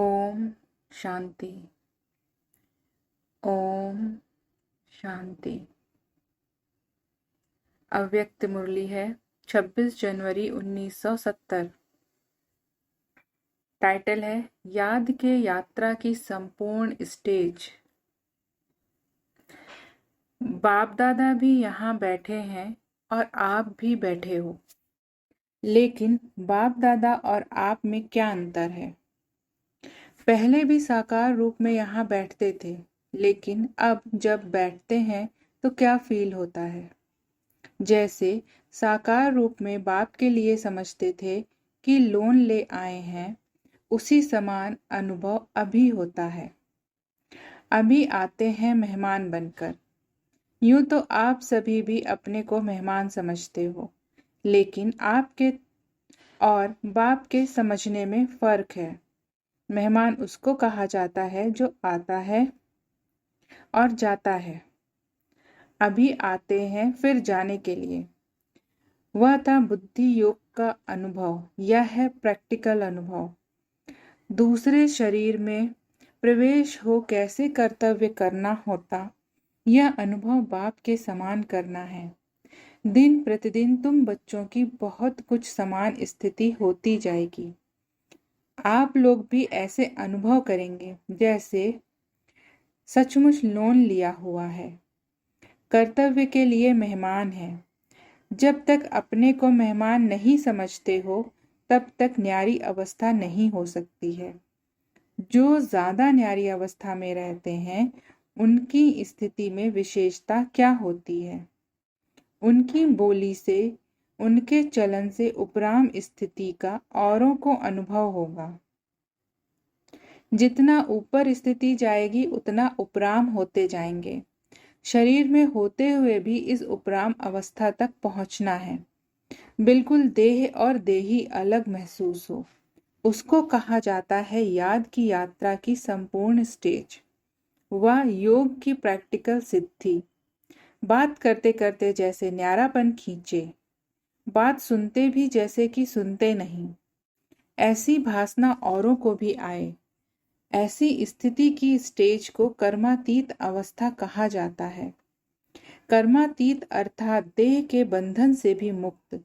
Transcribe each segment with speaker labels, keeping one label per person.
Speaker 1: ओम शांति। ओम शांति। अव्यक्त मुरली है 26 जनवरी 1970। टाइटल है याद के यात्रा की संपूर्ण स्टेज। बाप दादा भी यहाँ बैठे हैं और आप भी बैठे हो, लेकिन बाप दादा और आप में क्या अंतर है? पहले भी साकार रूप में यहाँ बैठते थे, लेकिन अब जब बैठते हैं तो क्या फील होता है? जैसे साकार रूप में बाप के लिए समझते थे कि लोन ले आए हैं, उसी समान अनुभव अभी होता है। अभी आते हैं मेहमान बनकर। यूं तो आप सभी भी अपने को मेहमान समझते हो, लेकिन आपके और बाप के समझने में फर्क है। मेहमान उसको कहा जाता है जो आता है और जाता है। अभी आते हैं फिर जाने के लिए। वह था बुद्धि योग का अनुभव, यह है प्रैक्टिकल अनुभव। दूसरे शरीर में प्रवेश हो कैसे कर्तव्य करना होता, यह अनुभव बाप के समान करना है। दिन प्रतिदिन तुम बच्चों की बहुत कुछ समान स्थिति होती जाएगी। आप लोग भी ऐसे अनुभव करेंगे जैसे सचमुच लोन लिया हुआ है, कर्तव्य के लिए मेहमान है। जब तक अपने को मेहमान नहीं समझते हो, तब तक न्यारी अवस्था नहीं हो सकती है। जो ज्यादा न्यारी अवस्था में रहते हैं, उनकी स्थिति में विशेषता क्या होती है? उनकी बोली से, उनके चलन से उपराम स्थिति का औरों को अनुभव होगा। जितना ऊपर स्थिति जाएगी, उतना उपराम होते जाएंगे। शरीर में होते हुए भी इस उपराम अवस्था तक पहुंचना है। बिल्कुल देह और देही अलग महसूस हो, उसको कहा जाता है याद की यात्रा की संपूर्ण स्टेज। वह योग की प्रैक्टिकल सिद्धि। बात करते करते जैसे न्यारापन खींचे, बात सुनते भी जैसे कि सुनते नहीं, ऐसी भासना औरों को भी आए। ऐसी स्थिति की स्टेज को कर्मातीत अवस्था कहा जाता है। कर्मातीत अर्थात देह के बंधन से भी मुक्त।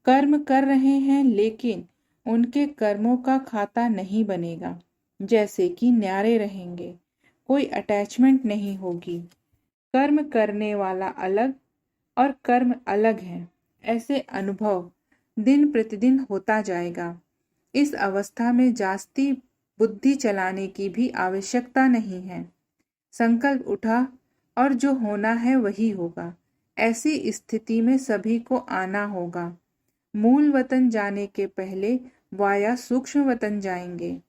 Speaker 1: कर्म कर रहे हैं, लेकिन उनके कर्मों का खाता नहीं बनेगा। जैसे कि न्यारे रहेंगे, कोई अटैचमेंट नहीं होगी। कर्म करने वाला अलग और कर्म अलग है, ऐसे अनुभव दिन प्रतिदिन होता जाएगा। इस अवस्था में जास्ती बुद्धि चलाने की भी आवश्यकता नहीं है। संकल्प उठा और जो होना है वही होगा। ऐसी स्थिति में सभी को आना होगा। मूल वतन जाने के पहले वाया सूक्ष्म वतन जाएंगे।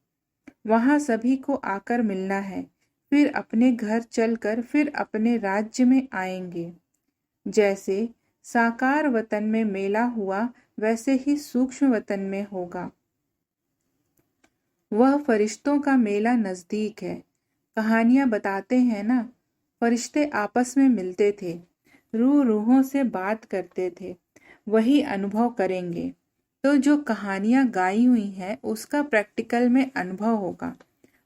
Speaker 1: वहां सभी को आकर मिलना है, फिर अपने घर चलकर फिर अपने राज्य में आएंगे। जैसे साकार वतन में मेला हुआ, वैसे ही सूक्ष्म वतन में होगा। वह फरिश्तों का मेला नजदीक है। कहानियां बताते हैं ना, फरिश्ते आपस में मिलते थे, रूहों से बात करते थे। वही अनुभव करेंगे। तो जो कहानियां गाई हुई हैं, उसका प्रैक्टिकल में अनुभव होगा।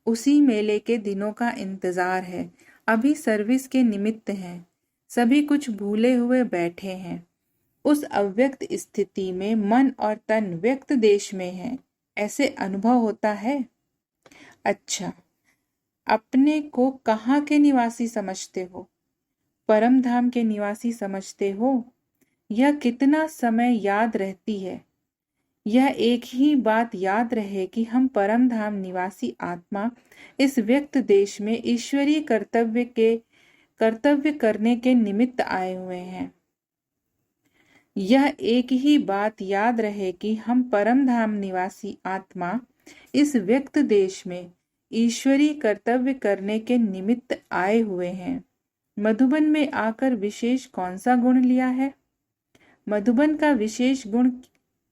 Speaker 1: उसी मेले के दिनों का इंतजार है। अभी सर्विस के निमित्त हैं। सभी कुछ भूले हुए बैठे हैं। उस अव्यक्त स्थिति में मन और तन व्यक्त देश में है, ऐसे अनुभव होता है। अच्छा, अपने को कहाँ के निवासी समझते हो? परम धाम के निवासी समझते हो? यह कितना समय याद रहती है? यह एक ही बात याद रहे कि हम परम धाम निवासी आत्मा इस व्यक्त देश में ईश्वरीय कर्तव्य करने के निमित्त आए हुए हैं। यह एक ही बात याद रहे कि हम परम धाम निवासी आत्मा इस व्यक्त देश में ईश्वरीय कर्तव्य करने के निमित्त आए हुए हैं। मधुबन में आकर विशेष कौन सा गुण लिया है? मधुबन का विशेष गुण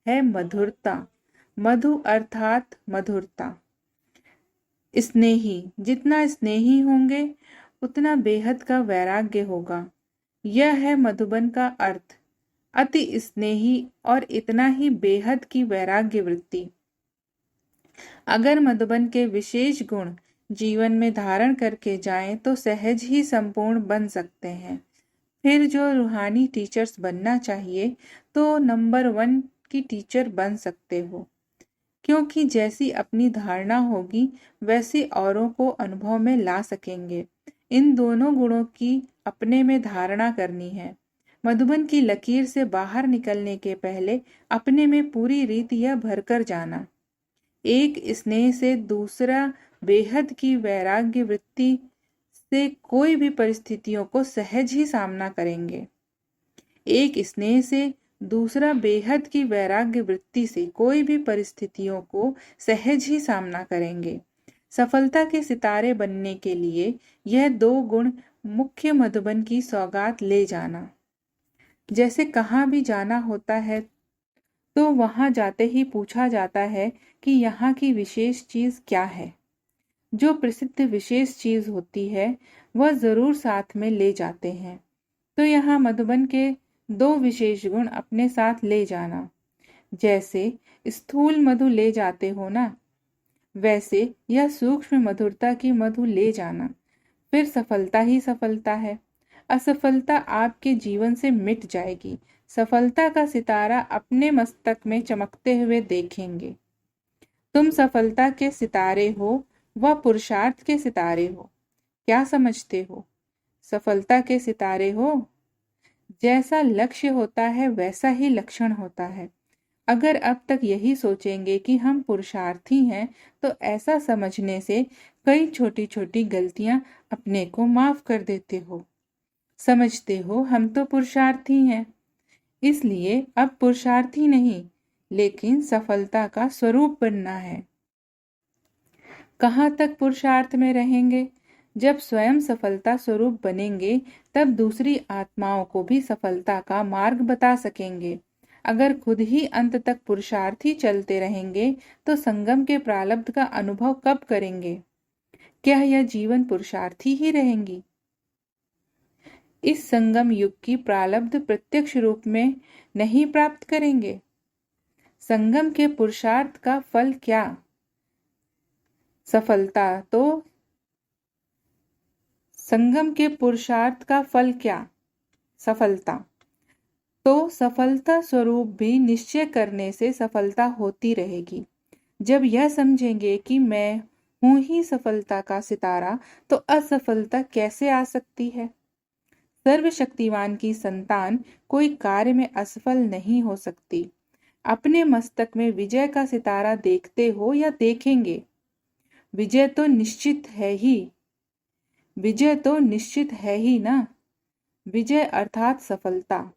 Speaker 1: है मधुरता। मधु अर्थात मधुरता। स्नेही, जितना स्नेही होंगे उतना बेहद का वैराग्य होगा। यह है मधुबन का अर्थ। अति स्नेही और इतना ही बेहद की वैराग्य वृत्ति। अगर मधुबन के विशेष गुण जीवन में धारण करके जाएं तो सहज ही संपूर्ण बन सकते हैं। फिर जो रूहानी टीचर्स बनना चाहिए तो नंबर 1 की टीचर बन सकते हो, क्योंकि जैसी अपनी धारणा होगी वैसे औरों को अनुभव में ला सकेंगे। इन दोनों गुणों की अपने में धारणा करनी है। मधुबन की लकीर से बाहर निकलने के पहले अपने में पूरी रीत यह भरकर जाना। एक स्नेह से दूसरा बेहद की वैराग्य वृत्ति से कोई भी परिस्थितियों को सहज ही सामना करेंगे। एक स्नेह से दूसरा बेहद की वैराग्य वृत्ति से कोई भी परिस्थितियों को सहज ही सामना करेंगे। सफलता के सितारे बनने के लिए यह 2 गुण मुख्य मधुबन की सौगात ले जाना। जैसे कहाँ भी जाना होता है तो वहां जाते ही पूछा जाता है कि यहाँ की विशेष चीज क्या है। जो प्रसिद्ध विशेष चीज होती है वह जरूर साथ में ले जाते हैं। तो यहाँ मधुबन के 2 विशेष गुण अपने साथ ले जाना। जैसे स्थूल मधु ले जाते हो ना, वैसे यह सूक्ष्म मधुरता की मधु ले जाना। फिर सफलता ही सफलता है। असफलता आपके जीवन से मिट जाएगी। सफलता का सितारा अपने मस्तक में चमकते हुए देखेंगे। तुम सफलता के सितारे हो, वह पुरुषार्थ के सितारे हो। क्या समझते हो? सफलता के सितारे हो। जैसा लक्ष्य होता है वैसा ही लक्षण होता है। अगर अब तक यही सोचेंगे कि हम पुरुषार्थी हैं तो ऐसा समझने से कई छोटी छोटी गलतियां अपने को माफ कर देते हो। समझते हो हम तो पुरुषार्थी हैं, इसलिए अब पुरुषार्थी नहीं लेकिन सफलता का स्वरूप बनना है। कहाँ तक पुरुषार्थ में रहेंगे? जब स्वयं सफलता स्वरूप बनेंगे तब दूसरी आत्माओं को भी सफलता का मार्ग बता सकेंगे। अगर खुद ही अंत तक पुरुषार्थी चलते रहेंगे तो संगम के प्रारब्ध का अनुभव कब करेंगे? क्या यह जीवन पुरुषार्थी ही रहेंगी? इस संगम युग की प्रारब्ध प्रत्यक्ष रूप में नहीं प्राप्त करेंगे। संगम के पुरुषार्थ का फल क्या? सफलता। तो संगम के पुरुषार्थ का फल क्या? सफलता। तो सफलता स्वरूप भी निश्चय करने से सफलता होती रहेगी। जब यह समझेंगे कि मैं हूं ही सफलता का सितारा तो असफलता कैसे आ सकती है? सर्वशक्तिवान की संतान कोई कार्य में असफल नहीं हो सकती। अपने मस्तक में विजय का सितारा देखते हो या देखेंगे? विजय तो निश्चित है ही। विजय तो निश्चित है ही ना। विजय अर्थात सफलता।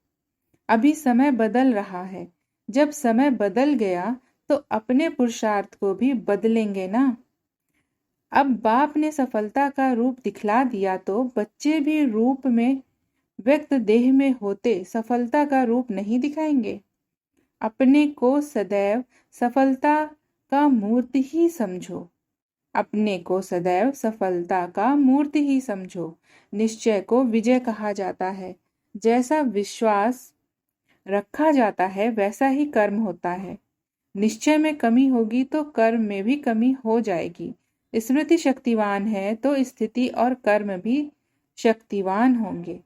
Speaker 1: अभी समय बदल रहा है। जब समय बदल गया तो अपने पुरुषार्थ को भी बदलेंगे ना। अब बाप ने सफलता का रूप दिखला दिया तो बच्चे भी रूप में व्यक्त देह में होते सफलता का रूप नहीं दिखाएंगे। अपने को सदैव सफलता का मूर्ति ही समझो। अपने को सदैव सफलता का मूर्ति ही समझो। निश्चय को विजय कहा जाता है। जैसा विश्वास रखा जाता है वैसा ही कर्म होता है। निश्चय में कमी होगी तो कर्म में भी कमी हो जाएगी। स्मृति शक्तिवान है तो स्थिति और कर्म भी शक्तिवान होंगे।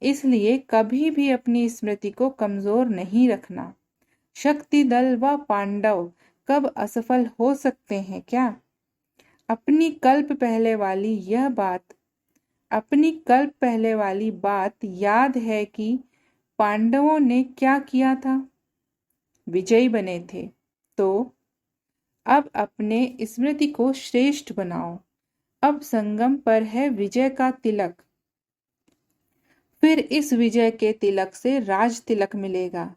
Speaker 1: इसलिए कभी भी अपनी स्मृति को कमजोर नहीं रखना। शक्ति दल व पांडव कब असफल हो सकते हैं क्या? अपनी कल्प पहले वाली बात याद है कि पांडवों ने क्या किया था? विजयी बने थे। तो अब अपने स्मृति को श्रेष्ठ बनाओ। अब संगम पर है विजय का तिलक। फिर इस विजय के तिलक से राज तिलक मिलेगा।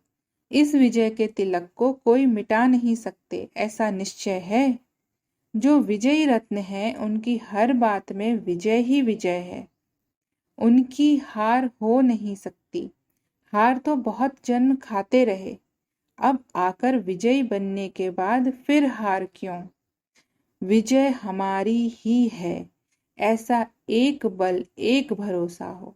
Speaker 1: इस विजय के तिलक को कोई मिटा नहीं सकते, ऐसा निश्चय है। जो विजयी रत्न है उनकी हर बात में विजय ही विजय है। उनकी हार हो नहीं सकती। हार तो बहुत जन्म खाते रहे, अब आकर विजयी बनने के बाद फिर हार क्यों? विजय हमारी ही है, ऐसा एक बल एक भरोसा हो।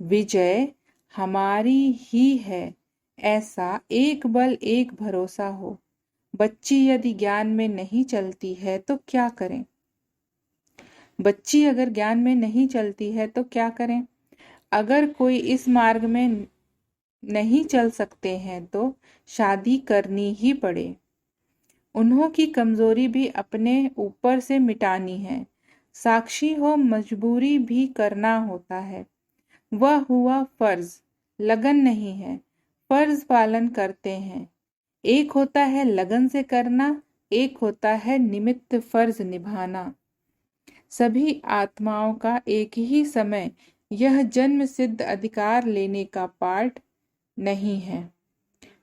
Speaker 1: विजय हमारी ही है, ऐसा एक बल एक भरोसा हो। बच्ची यदि ज्ञान में नहीं चलती है तो क्या करें? बच्ची अगर ज्ञान में नहीं चलती है तो क्या करें? अगर कोई इस मार्ग में नहीं चल सकते हैं तो शादी करनी ही पड़े। उन्हों की कमजोरी भी अपने ऊपर से मिटानी है। साक्षी हो मजबूरी भी करना होता है। वह हुआ फर्ज, लगन नहीं है। फर्ज पालन करते हैं। एक होता है लगन से करना, एक होता है निमित्त फर्ज निभाना। सभी आत्माओं का एक ही समय यह जन्म सिद्ध अधिकार लेने का पाठ नहीं है।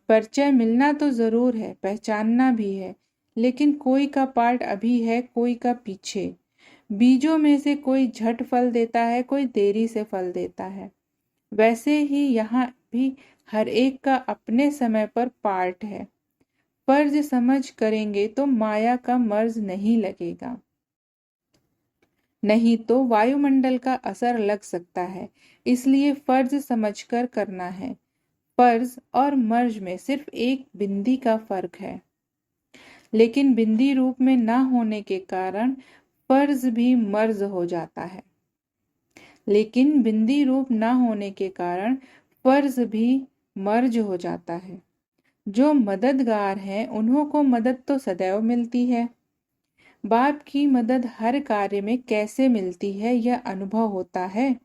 Speaker 1: परिचय मिलना तो जरूर है, पहचानना भी है, लेकिन कोई का पार्ट अभी है, कोई का पीछे। बीजों में से कोई झट फल देता है, कोई देरी से फल देता है। वैसे ही यहाँ भी हर एक का अपने समय पर पार्ट है। फर्ज समझ करेंगे तो माया का मर्ज नहीं लगेगा, नहीं तो वायुमंडल का असर लग सकता है। इसलिए फर्ज समझकर करना है। फर्ज और मर्ज में सिर्फ एक बिंदी का फर्क है, लेकिन बिंदी रूप में ना होने के कारण फर्ज भी मर्ज हो जाता है। लेकिन बिंदी रूप ना होने के कारण फर्ज भी मर्ज हो जाता है। जो मददगार हैं उन्हों को मदद तो सदैव मिलती है। बाप की मदद हर कार्य में कैसे मिलती है यह अनुभव होता है।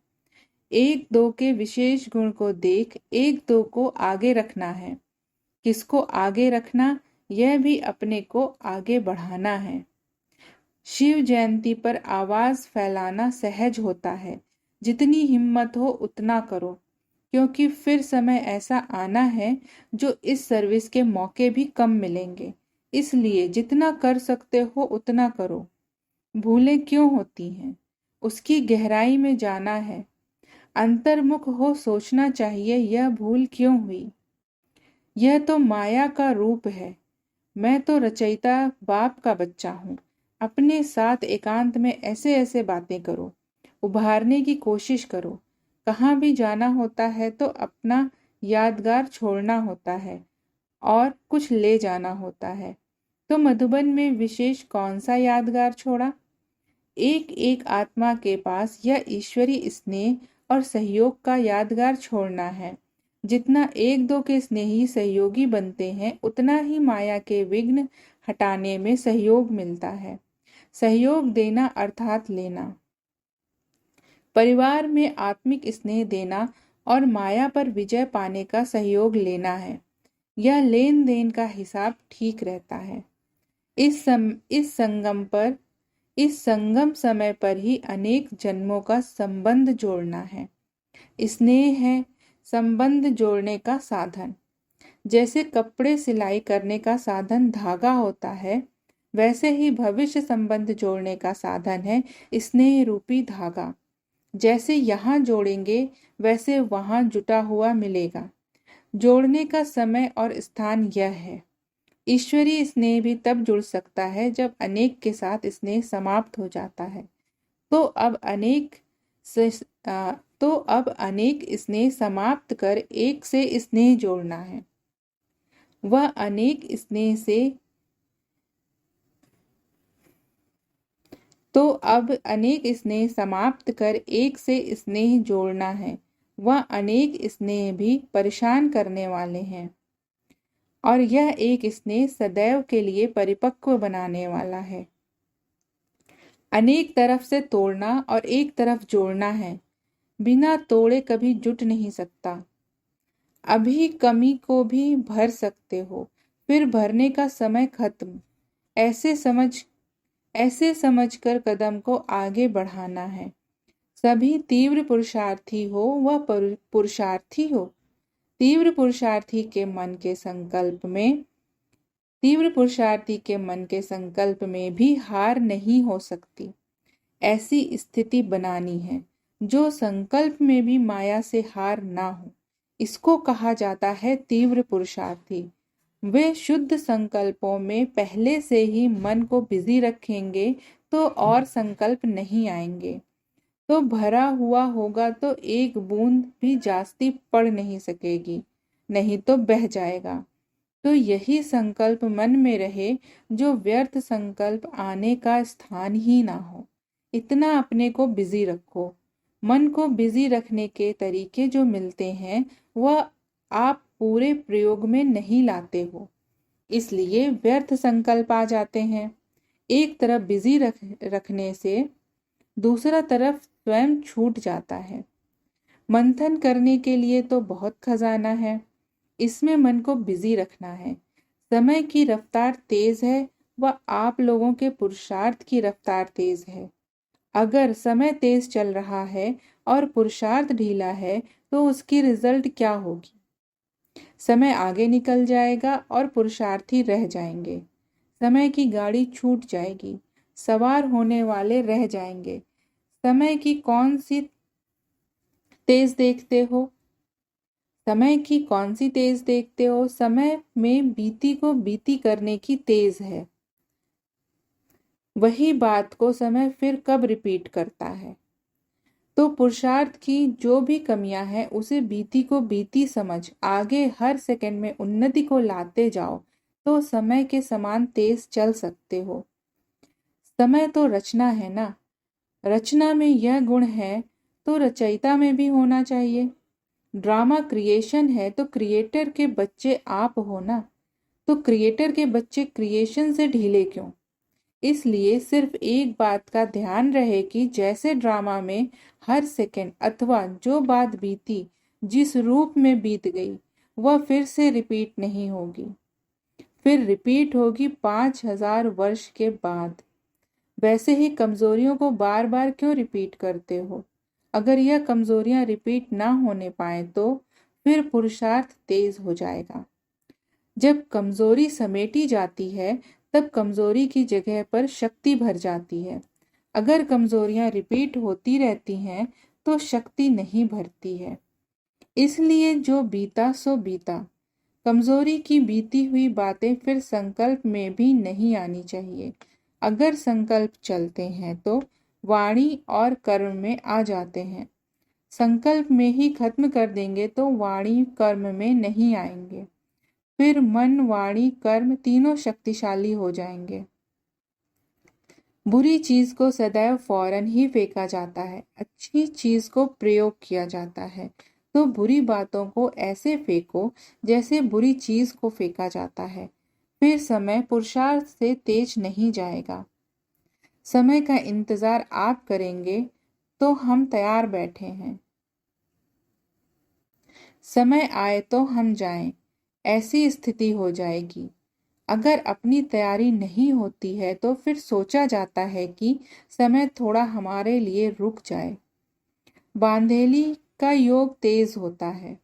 Speaker 1: एक दो के विशेष गुण को देख एक दो को आगे रखना है। किसको आगे रखना? यह भी अपने को आगे बढ़ाना है। शिव जयंती पर आवाज फैलाना सहज होता है। जितनी हिम्मत हो उतना करो, क्योंकि फिर समय ऐसा आना है जो इस सर्विस के मौके भी कम मिलेंगे। इसलिए जितना कर सकते हो उतना करो। भूलें क्यों होती हैं? उसकी गहराई में जाना है। अंतर्मुख हो सोचना चाहिए, यह भूल क्यों हुई? यह तो माया का रूप है। मैं तो रचयिता बाप का बच्चा हूँ। अपने साथ एकांत में ऐसे ऐसे बातें करो, उभारने की कोशिश करो। कहाँ भी जाना होता है तो अपना यादगार छोड़ना होता है और कुछ ले जाना होता है। तो मधुबन में विशेष कौन सा यादगार छोड़ा? एक एक आत्मा के पास यह ईश्वरी स्नेह और सहयोग का यादगार छोड़ना है। जितना एक दो के स्नेही सहयोगी बनते हैं उतना ही माया के विघ्न हटाने में सहयोग मिलता है। सहयोग देना अर्थात लेना। परिवार में आत्मिक स्नेह देना और माया पर विजय पाने का सहयोग लेना है। यह लेन देन का हिसाब ठीक रहता है। इस संगम समय पर ही अनेक जन्मों का संबंध जोड़ना है। स्नेह है संबंध जोड़ने का साधन। जैसे कपड़े सिलाई करने का साधन धागा होता है, वैसे ही भविष्य संबंध जोड़ने का साधन है स्नेह रूपी धागा। जैसे यहाँ जोड़ेंगे वैसे वहाँ जुटा हुआ मिलेगा। जोड़ने का समय और स्थान यह है। ईश्वरीय स्नेह भी तब जुड़ सकता है जब अनेक के साथ स्नेह समाप्त हो जाता है। तो अब अनेक स्नेह समाप्त कर एक से स्नेह जोड़ना है। वह अनेक स्नेह से तो अब अनेक स्नेह समाप्त कर एक से स्नेह जोड़ना है। वह अनेक स्नेह भी परेशान करने वाले हैं और यह एक स्नेह सदैव के लिए परिपक्व बनाने वाला है। अनेक तरफ से तोड़ना और एक तरफ जोड़ना है। बिना तोड़े कभी जुट नहीं सकता। अभी कमी को भी भर सकते हो, फिर भरने का समय खत्म। ऐसे समझकर कदम को आगे बढ़ाना है। सभी तीव्र पुरुषार्थी हो वह पुरुषार्थी हो। तीव्र पुरुषार्थी के मन के संकल्प में भी हार नहीं हो सकती। ऐसी स्थिति बनानी है जो संकल्प में भी माया से हार ना हो। इसको कहा जाता है तीव्र पुरुषार्थी। वे शुद्ध संकल्पों में पहले से ही मन को बिजी रखेंगे तो और संकल्प नहीं आएंगे। तो भरा हुआ होगा तो एक बूंद भी जास्ती पड़ नहीं सकेगी, नहीं तो बह जाएगा। तो यही संकल्प मन में रहे, जो व्यर्थ संकल्प आने का स्थान ही ना हो। इतना अपने को बिजी रखो। मन को बिजी रखने के तरीके जो मिलते हैं वह आप पूरे प्रयोग में नहीं लाते हो, इसलिए व्यर्थ संकल्प आ जाते हैं। एक तरफ बिजी रखने से दूसरा तरफ स्वयं छूट जाता है। मंथन करने के लिए तो बहुत खजाना है, इसमें मन को बिजी रखना है। समय की रफ्तार तेज है व आप लोगों के पुरुषार्थ की रफ्तार तेज है। अगर समय तेज चल रहा है और पुरुषार्थ ढीला है तो उसकी रिजल्ट क्या होगी? समय आगे निकल जाएगा और पुरुषार्थी रह जाएंगे। समय की गाड़ी छूट जाएगी, सवार होने वाले रह जाएंगे। समय की कौन सी तेज देखते हो? समय की कौन सी तेज देखते हो? समय में बीती को बीती करने की तेज है। वही बात को समय फिर कब रिपीट करता है। तो पुरुषार्थ की जो भी कमियां हैं उसे बीती को बीती समझ आगे हर सेकंड में उन्नति को लाते जाओ, तो समय के समान तेज चल सकते हो। समय तो रचना है ना, रचना में यह गुण है तो रचयिता में भी होना चाहिए। ड्रामा क्रिएशन है तो क्रिएटर के बच्चे आप हो ना, तो क्रिएटर के बच्चे क्रिएशन से ढीले क्यों? इसलिए सिर्फ एक बात का ध्यान रहे कि जैसे ड्रामा में हर सेकंड अथवा जो बात बीती जिस रूप में बीत गई वह फिर से रिपीट नहीं होगी, फिर रिपीट होगी 5000 वर्ष के बाद। वैसे ही कमजोरियों को बार बार क्यों रिपीट करते हो? अगर यह कमजोरियां रिपीट ना होने पाए तो फिर पुरुषार्थ तेज हो जाएगा। जब कमजोरी समेटी जाती है तब कमजोरी की जगह पर शक्ति भर जाती है। अगर कमजोरियां रिपीट होती रहती हैं तो शक्ति नहीं भरती है। इसलिए जो बीता सो बीता। कमजोरी की बीती हुई बातें फिर संकल्प में भी नहीं आनी चाहिए। अगर संकल्प चलते हैं तो वाणी और कर्म में आ जाते हैं। संकल्प में ही खत्म कर देंगे तो वाणी कर्म में नहीं आएंगे। फिर मन वाणी कर्म तीनों शक्तिशाली हो जाएंगे। बुरी चीज को सदैव फौरन ही फेंका जाता है, अच्छी चीज को प्रयोग किया जाता है। तो बुरी बातों को ऐसे फेंको जैसे बुरी चीज को फेंका जाता है। फिर समय पुरुषार्थ से तेज नहीं जाएगा। समय का इंतजार आप करेंगे तो हम तैयार बैठे हैं। समय आए तो हम जाएं, ऐसी स्थिति हो जाएगी। अगर अपनी तैयारी नहीं होती है तो फिर सोचा जाता है कि समय थोड़ा हमारे लिए रुक जाए। बांधेली का योग तेज होता है।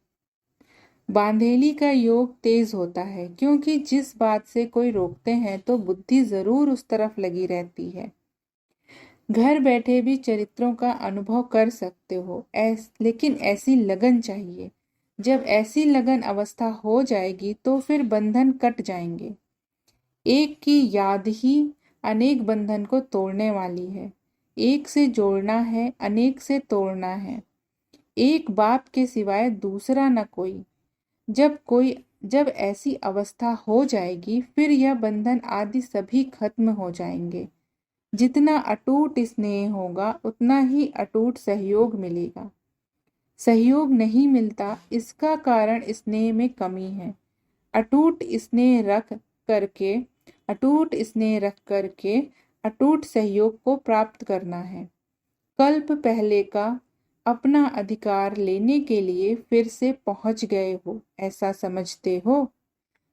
Speaker 1: बांधेली का योग तेज होता है क्योंकि जिस बात से कोई रोकते हैं तो बुद्धि जरूर उस तरफ लगी रहती है। घर बैठे भी चरित्रों का अनुभव कर सकते हो, लेकिन ऐसी लगन चाहिए। जब ऐसी लगन अवस्था हो जाएगी तो फिर बंधन कट जाएंगे। एक की याद ही अनेक बंधन को तोड़ने वाली है। एक से जोड़ना है, अनेक से तोड़ना है। एक बाप के सिवाय दूसरा न कोई। जब ऐसी अवस्था हो जाएगी फिर यह बंधन आदि सभी खत्म हो जाएंगे। जितना अटूट स्नेह होगा उतना ही अटूट सहयोग मिलेगा। सहयोग नहीं मिलता इसका कारण स्नेह में कमी है। अटूट स्नेह रख करके अटूट सहयोग को प्राप्त करना है। कल्प पहले का अपना अधिकार लेने के लिए फिर से पहुंच गए हो, ऐसा समझते हो?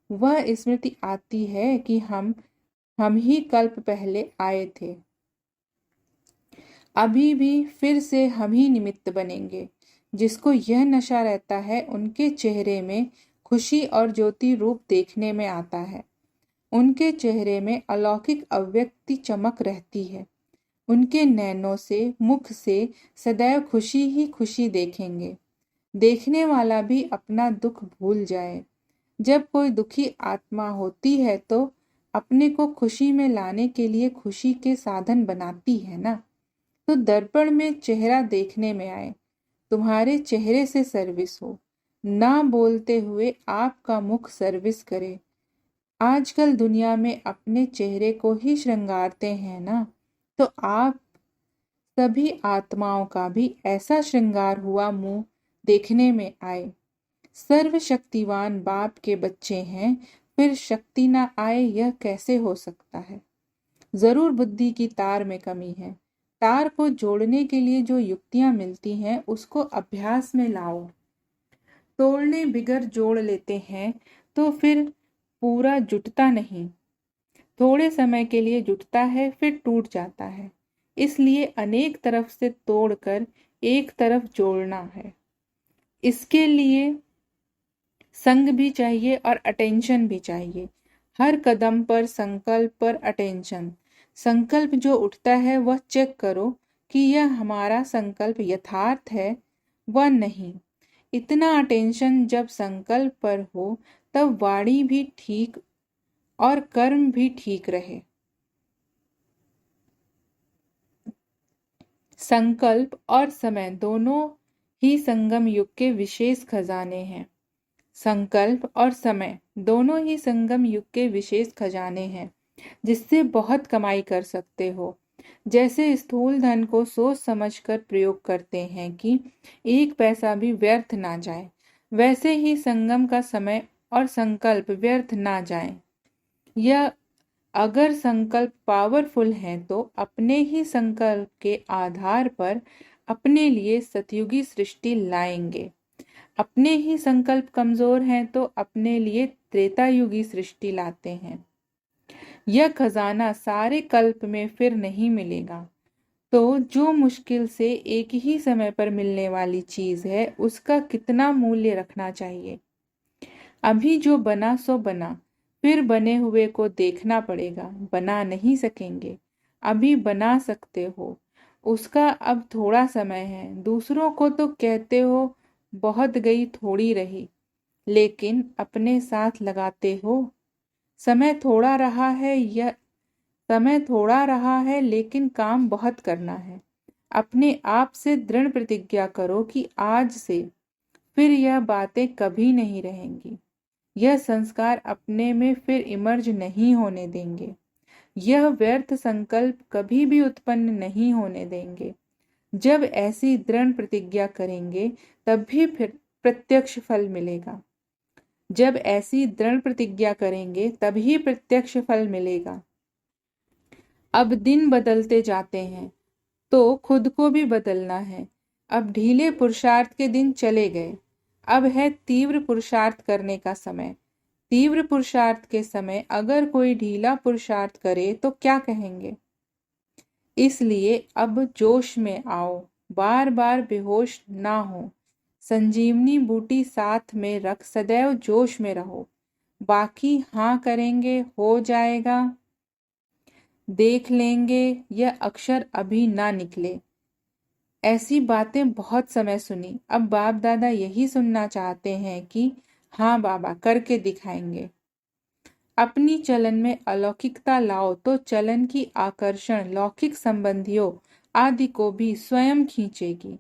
Speaker 1: वह स्मृति आती है कि हम ही कल्प पहले आए थे। अभी भी फिर से हम ही निमित्त बनेंगे। जिसको यह नशा रहता है उनके चेहरे में खुशी और ज्योति रूप देखने में आता है। उनके चेहरे में अलौकिक अव्यक्ति चमक रहती है। उनके नैनों से, मुख से सदैव खुशी ही खुशी देखेंगे। देखने वाला भी अपना दुख भूल जाए। जब कोई दुखी आत्मा होती है तो अपने को खुशी में लाने के लिए खुशी के साधन बनाती है ना। तो दर्पण में चेहरा देखने में आए, तुम्हारे चेहरे से सर्विस हो। ना बोलते हुए आपका मुख सर्विस करे। आजकल दुनिया में अपने चेहरे को ही श्रृंगारते हैं ना, तो आप सभी आत्माओं का भी ऐसा श्रृंगार हुआ मुंह देखने में आए। सर्वशक्तिवान बाप के बच्चे हैं, फिर शक्ति ना आए यह कैसे हो सकता है? जरूर बुद्धि की तार में कमी है। तार को जोड़ने के लिए जो युक्तियां मिलती हैं उसको अभ्यास में लाओ। तोड़ने बिगर जोड़ लेते हैं तो फिर पूरा जुटता नहीं, थोड़े समय के लिए जुटता है फिर टूट जाता है। इसलिए अनेक तरफ से तोड़कर एक तरफ जोड़ना है। इसके लिए संग भी चाहिए और अटेंशन भी चाहिए। हर कदम पर संकल्प पर अटेंशन। संकल्प जो उठता है वह चेक करो कि यह हमारा संकल्प यथार्थ है व नहीं। इतना अटेंशन जब संकल्प पर हो तब वाणी भी ठीक और कर्म भी ठीक रहे। संकल्प और समय दोनों ही संगम युग के विशेष खजाने हैं। संकल्प और समय दोनों ही संगम युग के विशेष खजाने हैं जिससे बहुत कमाई कर सकते हो। जैसे स्थूल धन को सोच समझकर प्रयोग करते हैं कि एक पैसा भी व्यर्थ ना जाए, वैसे ही संगम का समय और संकल्प व्यर्थ ना जाए। यह अगर संकल्प पावरफुल है तो अपने ही संकल्प के आधार पर अपने लिए सतयुगी सृष्टि लाएंगे। अपने ही संकल्प कमजोर हैं तो अपने लिए त्रेतायुगी सृष्टि लाते हैं। यह खजाना सारे कल्प में फिर नहीं मिलेगा। तो जो मुश्किल से एक ही समय पर मिलने वाली चीज है उसका कितना मूल्य रखना चाहिए। अभी जो बना सो बना, फिर बने हुए को देखना पड़ेगा। बना नहीं सकेंगे, अभी बना सकते हो, उसका अब थोड़ा समय है। दूसरों को तो कहते हो बहुत गई थोड़ी रही, लेकिन अपने साथ लगाते हो। समय थोड़ा रहा है, लेकिन काम बहुत करना है। अपने आप से दृढ़ प्रतिज्ञा करो कि आज से फिर यह बातें कभी नहीं रहेंगी। यह संस्कार अपने में फिर इमर्ज नहीं होने देंगे। यह व्यर्थ संकल्प कभी भी उत्पन्न नहीं होने देंगे। जब ऐसी दृढ़ प्रतिज्ञा करेंगे तब भी फिर प्रत्यक्ष फल मिलेगा। जब ऐसी दृढ़ प्रतिज्ञा करेंगे तभी प्रत्यक्ष फल मिलेगा। अब दिन बदलते जाते हैं तो खुद को भी बदलना है। अब ढीले पुरुषार्थ के दिन चले गए, अब है तीव्र पुरुषार्थ करने का समय। तीव्र पुरुषार्थ के समय अगर कोई ढीला पुरुषार्थ करे तो क्या कहेंगे? इसलिए अब जोश में आओ, बार बार बेहोश ना हो। संजीवनी बूटी साथ में रख सदैव जोश में रहो। बाकी हाँ करेंगे, हो जाएगा, देख लेंगे, यह अक्षर अभी ना निकले। ऐसी बातें बहुत समय सुनी। अब बाप दादा यही सुनना चाहते हैं कि हाँ बाबा करके दिखाएंगे। अपनी चलन में अलौकिकता लाओ तो चलन की आकर्षण लौकिक संबंधियों आदि को भी स्वयं खींचेगी।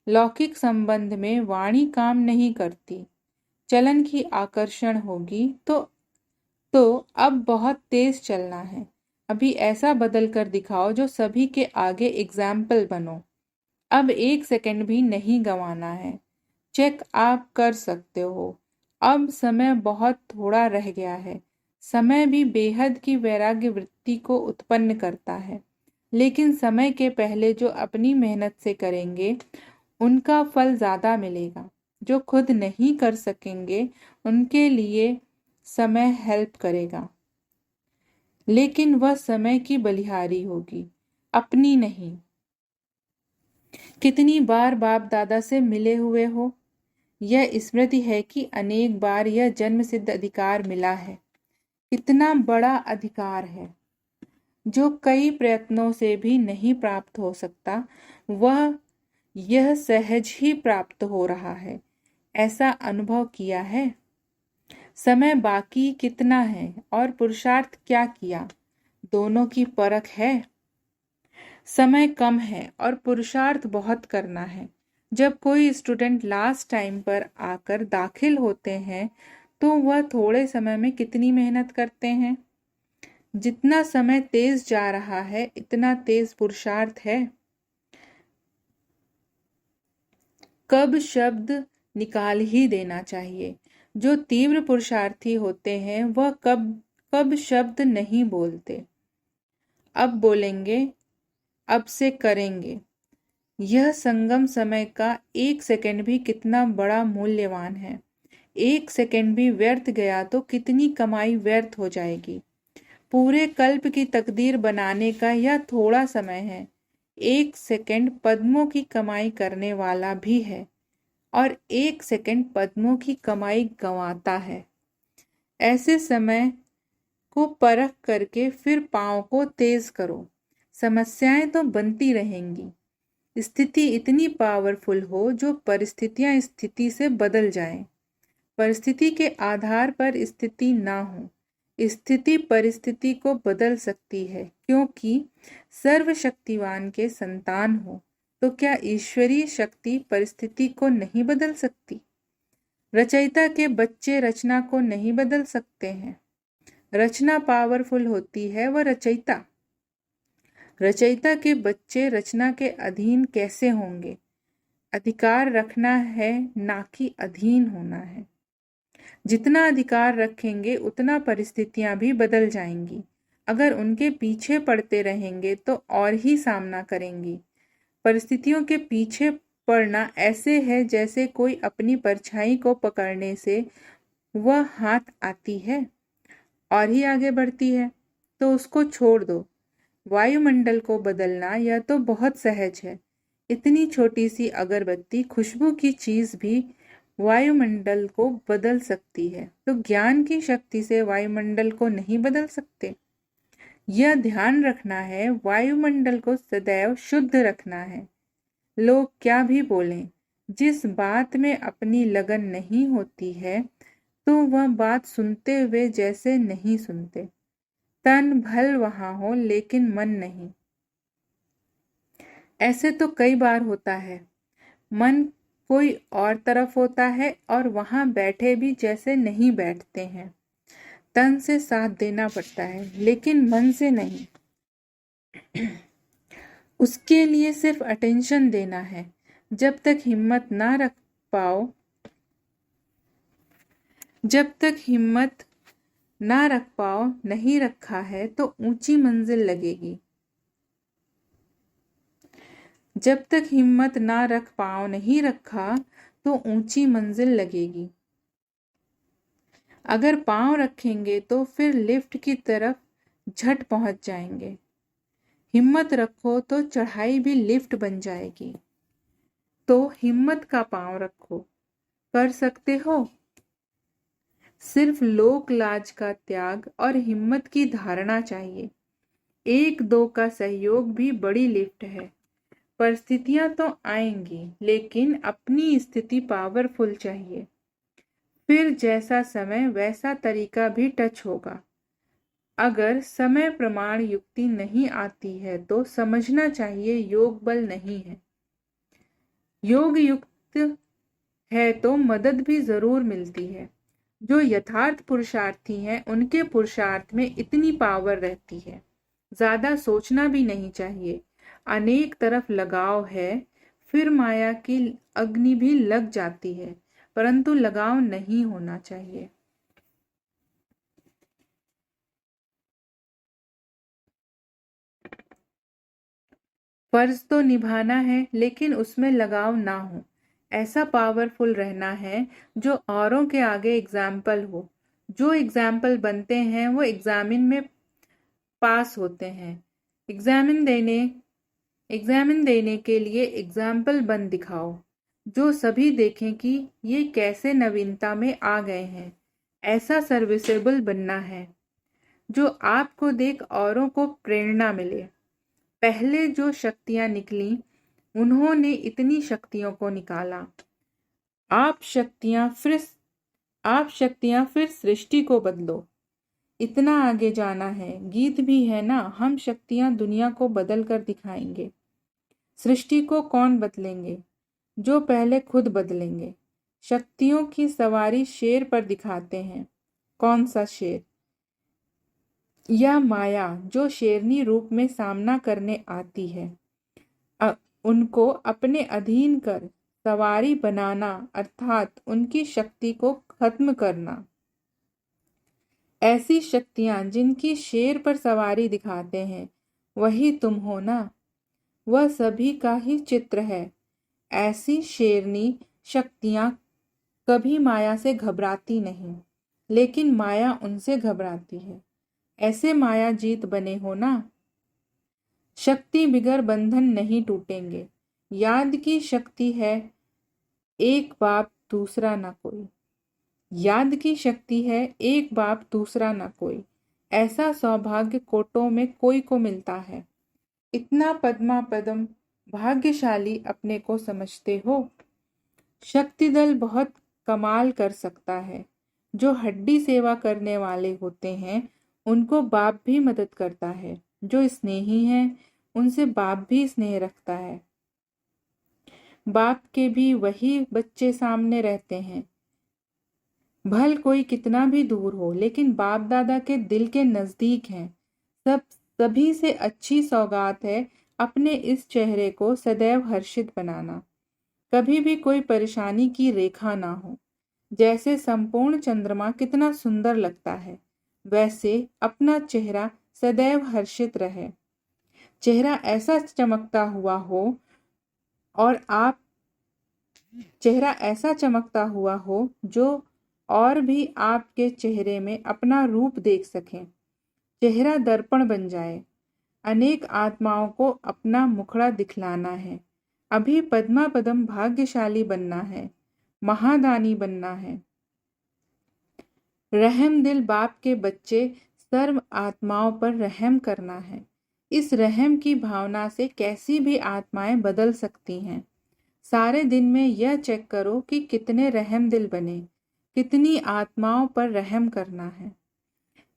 Speaker 1: लौकिक संबंध में वाणी काम नहीं करती, चलन की आकर्षण होगी तो अब बहुत तेज चलना है। अभी ऐसा बदल कर दिखाओ जो सभी के आगे एग्जाम्पल बनो। अब 1 सेकंड भी नहीं गंवाना है। चेक आप कर सकते हो। अब समय बहुत थोड़ा रह गया है। समय भी बेहद की वैराग्य वृत्ति को उत्पन्न करता है, लेकिन समय के पहले जो अपनी मेहनत से करेंगे उनका फल ज्यादा मिलेगा। जो खुद नहीं कर सकेंगे उनके लिए समय हेल्प करेगा, लेकिन वह समय की बलिहारी होगी, अपनी नहीं। कितनी बार बाप दादा से मिले हुए हो? यह स्मृति है कि अनेक बार यह जन्म सिद्ध अधिकार मिला है। कितना बड़ा अधिकार है जो कई प्रयत्नों से भी नहीं प्राप्त हो सकता, वह यह सहज ही प्राप्त हो रहा है। ऐसा अनुभव किया है? समय बाकी कितना है और पुरुषार्थ क्या किया, दोनों की परख है। समय कम है और पुरुषार्थ बहुत करना है। जब कोई स्टूडेंट लास्ट टाइम पर आकर दाखिल होते हैं तो वह थोड़े समय में कितनी मेहनत करते हैं। जितना समय तेज जा रहा है इतना तेज पुरुषार्थ है। कब शब्द निकाल ही देना चाहिए। जो तीव्र पुरुषार्थी होते हैं वह कब कब शब्द नहीं बोलते। अब बोलेंगे, अब से करेंगे। यह संगम समय का एक सेकंड भी कितना बड़ा मूल्यवान है। एक सेकंड भी व्यर्थ गया तो कितनी कमाई व्यर्थ हो जाएगी। पूरे कल्प की तकदीर बनाने का यह थोड़ा समय है। एक सेकंड पद्मों की कमाई करने वाला भी है और एक सेकंड पद्मों की कमाई गंवाता है। ऐसे समय को परख करके फिर पांव को तेज करो। समस्याएं तो बनती रहेंगी। स्थिति इतनी पावरफुल हो जो परिस्थितियां स्थिति से बदल जाएं। परिस्थिति के आधार पर स्थिति ना हो। स्थिति परिस्थिति को बदल सकती है क्योंकि सर्वशक्तिवान के संतान हो। तो क्या ईश्वरीय शक्ति परिस्थिति को नहीं बदल सकती। रचयिता के बच्चे रचना को नहीं बदल सकते हैं। रचना पावरफुल होती है वह रचयिता। रचयिता के बच्चे रचना के अधीन कैसे होंगे। अधिकार रखना है ना कि अधीन होना है। जितना अधिकार रखेंगे उतना परिस्थितियां भी बदल जाएंगी। अगर उनके पीछे पड़ते रहेंगे तो और ही सामना करेंगी। परिस्थितियों के पीछे पड़ना ऐसे है जैसे कोई अपनी परछाई को पकड़ने से वह हाथ आती है और ही आगे बढ़ती है तो उसको छोड़ दो। वायुमंडल को बदलना यह तो बहुत सहज है। इतनी छोटी सी अगरबत्ती खुशबू की चीज भी वायुमंडल को बदल सकती है। तो ज्ञान की शक्ति से वायुमंडल को नहीं बदल सकते। यह ध्यान रखना है वायुमंडल को सदैव शुद्ध रखना है। लोग क्या भी बोलें, जिस बात में अपनी लगन नहीं होती है तो वह बात सुनते हुए जैसे नहीं सुनते। तन भल वहां हो लेकिन मन नहीं। ऐसे तो कई बार होता है। मन कोई और तरफ होता है और वहां बैठे भी जैसे नहीं बैठते हैं। तन से साथ देना पड़ता है लेकिन मन से नहीं। उसके लिए सिर्फ अटेंशन देना है। जब तक हिम्मत ना रख पाओ नहीं रखा है तो ऊंची मंजिल लगेगी। जब तक हिम्मत ना रख पाओ नहीं रखा तो ऊंची मंजिल लगेगी। अगर पांव रखेंगे तो फिर लिफ्ट की तरफ झट पहुंच जाएंगे। हिम्मत रखो तो चढ़ाई भी लिफ्ट बन जाएगी। तो हिम्मत का पांव रखो। कर सकते हो। सिर्फ लोक लाज का त्याग और हिम्मत की धारणा चाहिए। एक दो का सहयोग भी बड़ी लिफ्ट है। परिस्थितियां तो आएंगी लेकिन अपनी स्थिति पावरफुल चाहिए। फिर जैसा समय वैसा तरीका भी टच होगा। अगर समय प्रमाण युक्ति नहीं आती है तो समझना चाहिए योग बल नहीं है। योग युक्त है तो मदद भी जरूर मिलती है। जो यथार्थ पुरुषार्थी हैं उनके पुरुषार्थ में इतनी पावर रहती है। ज्यादा सोचना भी नहीं चाहिए। अनेक तरफ लगाव है फिर माया की अग्नि भी लग जाती है परंतु लगाव नहीं होना चाहिए। फर्ज तो निभाना है लेकिन उसमें लगाव ना हो। ऐसा पावरफुल रहना है जो औरों के आगे एग्जाम्पल हो। जो एग्जाम्पल बनते हैं वो एग्जामिन में पास होते हैं। एग्जामिन देने के लिए एग्जाम्पल बन दिखाओ जो सभी देखें कि ये कैसे नवीनता में आ गए हैं। ऐसा सर्विसेबल बनना है जो आपको देख औरों को प्रेरणा मिले। पहले जो शक्तियां निकली उन्होंने इतनी शक्तियों को निकाला। आप शक्तियां फिर सृष्टि को बदलो। इतना आगे जाना है। गीत भी है ना, हम शक्तियां दुनिया को बदल कर दिखाएंगे। सृष्टि को कौन बदलेंगे? जो पहले खुद बदलेंगे। शक्तियों की सवारी शेर पर दिखाते हैं। कौन सा शेर? या माया जो शेरनी रूप में सामना करने आती है। उनको अपने अधीन कर सवारी बनाना अर्थात उनकी शक्ति को खत्म करना। ऐसी शक्तियां जिनकी शेर पर सवारी दिखाते हैं वही तुम हो ना। वह सभी का ही चित्र है। ऐसी शेरनी शक्तियां कभी माया से घबराती नहीं, लेकिन माया उनसे घबराती है। ऐसे माया जीत बने हो ना। शक्ति बिगर बंधन नहीं टूटेंगे। याद की शक्ति है एक बाप दूसरा ना कोई। याद की शक्ति है एक बाप दूसरा ना कोई। ऐसा सौभाग्य कोटों में कोई को मिलता है। इतना पद्मा पदम भाग्यशाली अपने को समझते हो। शक्ति दल बहुत कमाल कर सकता है। जो हड्डी सेवा करने वाले होते हैं उनको बाप भी मदद करता है। जो स्नेही हैं उनसे बाप भी स्नेह रखता है। बाप के भी वही बच्चे सामने रहते हैं। भल कोई कितना भी दूर हो, लेकिन बाप दादा के दिल के नजदीक हैं। सभी से अच्छी सौगात है अपने इस चेहरे को सदैव हर्षित बनाना। कभी भी कोई परेशानी की रेखा ना हो। जैसे संपूर्ण चंद्रमा कितना सुंदर लगता है, वैसे अपना चेहरा सदैव हर्षित रहे। चेहरा ऐसा चमकता हुआ हो और आप चेहरा ऐसा चमकता हुआ हो जो और भी आपके चेहरे में अपना रूप देख सकें। चेहरा दर्पण बन जाए। अनेक आत्माओं को अपना मुखड़ा दिखलाना है। अभी पद्मा पदम भाग्यशाली बनना है, महादानी बनना है। रहम दिल बाप के बच्चे सर्व आत्माओं पर रहम करना है। इस रहम की भावना से कैसी भी आत्माएं बदल सकती हैं। सारे दिन में यह चेक करो कि कितने रहम दिल बने, कितनी आत्माओं पर रहम करना है।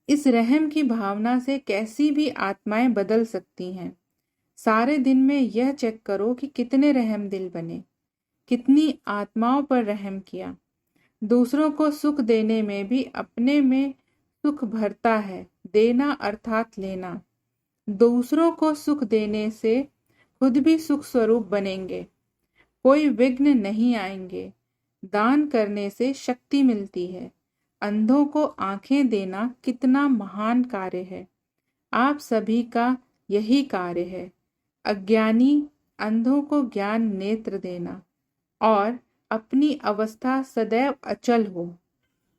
Speaker 1: इस रहम की भावना से कैसी भी आत्माएं बदल सकती हैं। सारे दिन में यह चेक करो कि कितने रहम दिल बने, कितनी आत्माओं पर रहम किया। दूसरों को सुख देने में भी अपने में सुख भरता है। देना अर्थात लेना। दूसरों को सुख देने से खुद भी सुख स्वरूप बनेंगे। कोई विघ्न नहीं आएंगे। दान करने से शक्ति मिलती है। अंधों को आंखें देना कितना महान कार्य है। आप सभी का यही कार्य है। अज्ञानी अंधों को ज्ञान नेत्र देना और अपनी अवस्था सदैव अचल हो।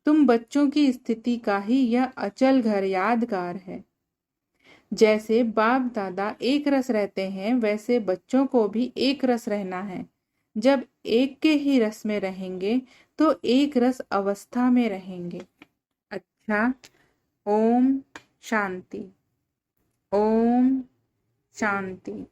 Speaker 1: तुम बच्चों की स्थिति का ही यह अचल घर यादगार है। जैसे बाप दादा एक रस रहते हैं, वैसे बच्चों को भी एक रस रहना है। जब एक के ही रस में रहेंगे तो एक रस अवस्था में रहेंगे। अच्छा, ओम शांति। ओम शांति।